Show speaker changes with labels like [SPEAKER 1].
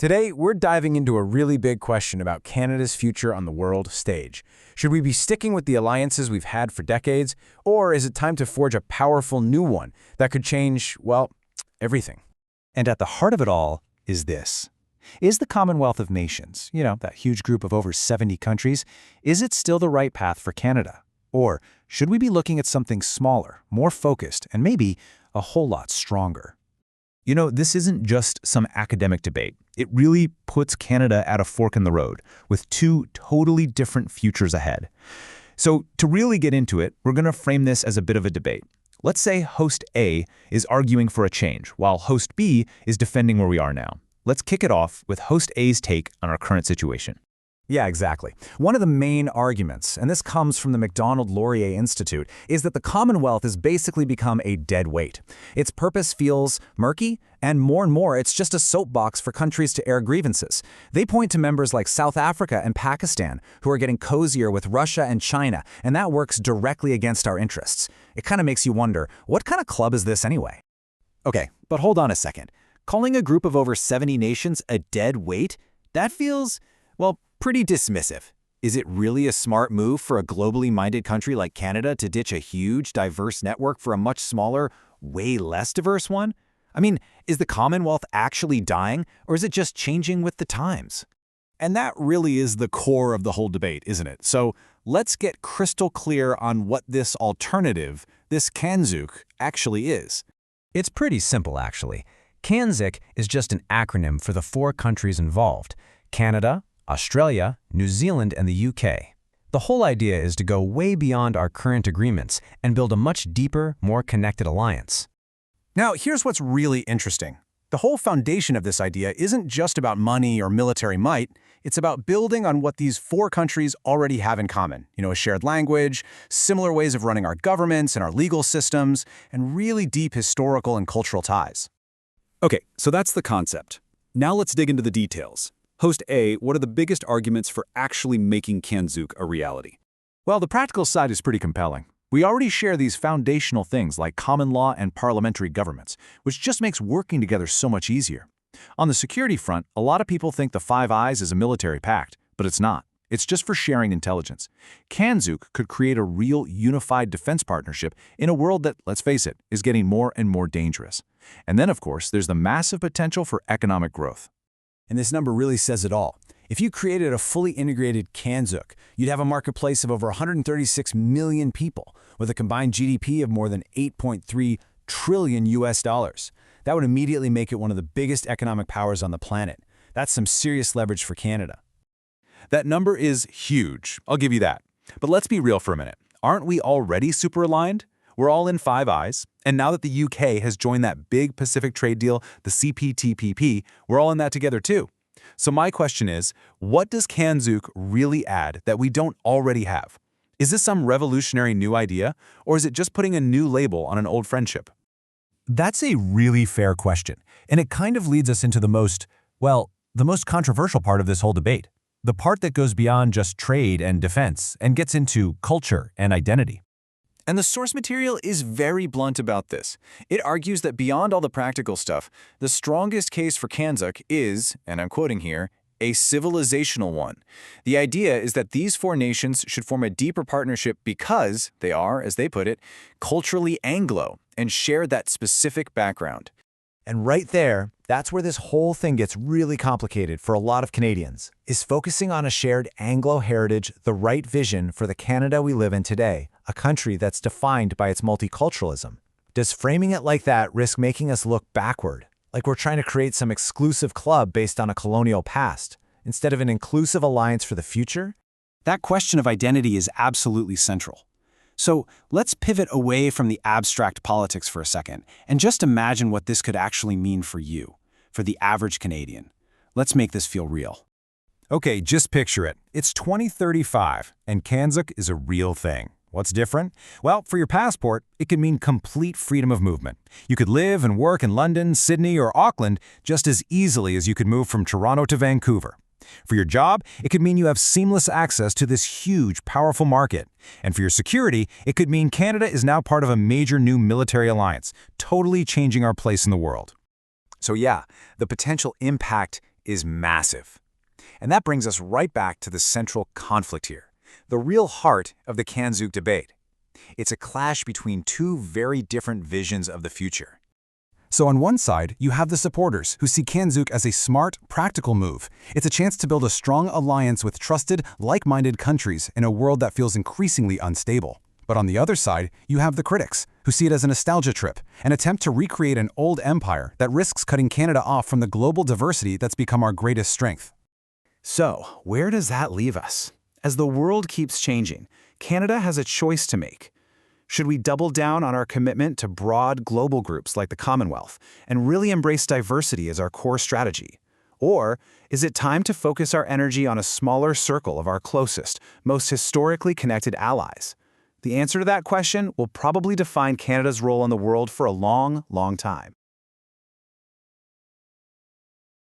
[SPEAKER 1] Today, we're diving into a really big question about Canada's future on the world stage. Should we be sticking with the alliances we've had for decades, or is it time to forge a powerful new one that could change, well, everything?
[SPEAKER 2] And at the heart of it all is this. Is the Commonwealth of Nations, that huge group of over 70 countries, is it still the right path for Canada? Or should we be looking at something smaller, more focused, and maybe a whole lot stronger? This isn't just some academic debate. It really puts Canada at a fork in the road, with two totally different futures ahead. So to really get into it, we're going to frame this as a bit of a debate. Let's say host A is arguing for a change, while host B is defending where we are now. Let's kick it off with host A's take on our current situation.
[SPEAKER 1] Yeah, exactly. One of the main arguments, and this comes from the Macdonald-Laurier Institute, is that the Commonwealth has basically become a dead weight. Its purpose feels murky, and more, it's just a soapbox for countries to air grievances. They point to members like South Africa and Pakistan, who are getting cozier with Russia and China, and that works directly against our interests. It kind of makes you wonder, what kind of club is this anyway?
[SPEAKER 2] Okay, but hold on a second. Calling a group of over 70 nations a dead weight? That feels, well, pretty dismissive. Is it really a smart move for a globally minded country like Canada to ditch a huge, diverse network for a much smaller, way less diverse one? I mean, is the Commonwealth actually dying, or is it just changing with the times?
[SPEAKER 3] And that really is the core of the whole debate, isn't it? So let's get crystal clear on what this alternative, this CANZUK, actually is.
[SPEAKER 4] It's pretty simple, actually. CANZUK is just an acronym for the four countries involved: Canada, Australia, New Zealand, and the UK. The whole idea is to go way beyond our current agreements and build a much deeper, more connected alliance.
[SPEAKER 3] Now, here's what's really interesting. The whole foundation of this idea isn't just about money or military might. It's about building on what these four countries already have in common. A shared language, similar ways of running our governments and our legal systems, and really deep historical and cultural ties. Okay, so that's the concept. Now let's dig into the details. Host A, what are the biggest arguments for actually making CANZUK a reality?
[SPEAKER 1] Well, the practical side is pretty compelling. We already share these foundational things like common law and parliamentary governments, which just makes working together so much easier. On the security front, a lot of people think the Five Eyes is a military pact, but it's not. It's just for sharing intelligence. CANZUK could create a real unified defense partnership in a world that, let's face it, is getting more and more dangerous. And then, of course, there's the massive potential for economic growth.
[SPEAKER 5] And this number really says it all. If you created a fully integrated CANZUK, you'd have a marketplace of over 136 million people with a combined GDP of more than 8.3 trillion US dollars. That would immediately make it one of the biggest economic powers on the planet. That's some serious leverage for Canada.
[SPEAKER 3] That number is huge, I'll give you that. But let's be real for a minute. Aren't we already super aligned? We're all in Five Eyes, and now that the UK has joined that big Pacific trade deal, the CPTPP, we're all in that together too. So my question is, what does CANZUK really add that we don't already have? Is this some revolutionary new idea, or is it just putting a new label on an old friendship?
[SPEAKER 2] That's a really fair question, and it kind of leads us into the most controversial part of this whole debate. The part that goes beyond just trade and defense and gets into culture and identity.
[SPEAKER 3] And the source material is very blunt about this. It argues that beyond all the practical stuff, the strongest case for CANZUK is, and I'm quoting here, a civilizational one. The idea is that these four nations should form a deeper partnership because they are, as they put it, culturally Anglo and share that specific background.
[SPEAKER 5] And right there, that's where this whole thing gets really complicated for a lot of Canadians. Is focusing on a shared Anglo heritage the right vision for the Canada we live in today, a country that's defined by its multiculturalism? Does framing it like that risk making us look backward, like we're trying to create some exclusive club based on a colonial past, instead of an inclusive alliance for the future?
[SPEAKER 3] That question of identity is absolutely central. So let's pivot away from the abstract politics for a second and just imagine what this could actually mean for you, for the average Canadian. Let's make this feel real.
[SPEAKER 2] Okay, just picture it. It's 2035, and CANZUK is a real thing. What's different? Well, for your passport, it could mean complete freedom of movement. You could live and work in London, Sydney, or Auckland just as easily as you could move from Toronto to Vancouver. For your job, it could mean you have seamless access to this huge, powerful market. And for your security, it could mean Canada is now part of a major new military alliance, totally changing our place in the world.
[SPEAKER 1] So yeah, the potential impact is massive. And that brings us right back to the central conflict here, the real heart of the CANZUK debate. It's a clash between two very different visions of the future.
[SPEAKER 3] So on one side, you have the supporters who see CANZUK as a smart, practical move. It's a chance to build a strong alliance with trusted, like-minded countries in a world that feels increasingly unstable. But on the other side, you have the critics, who see it as a nostalgia trip, an attempt to recreate an old empire that risks cutting Canada off from the global diversity that's become our greatest strength.
[SPEAKER 2] So, where does that leave us? As the world keeps changing, Canada has a choice to make. Should we double down on our commitment to broad global groups like the Commonwealth and really embrace diversity as our core strategy? Or is it time to focus our energy on a smaller circle of our closest, most historically connected allies? The answer to that question will probably define Canada's role in the world for a long, long time.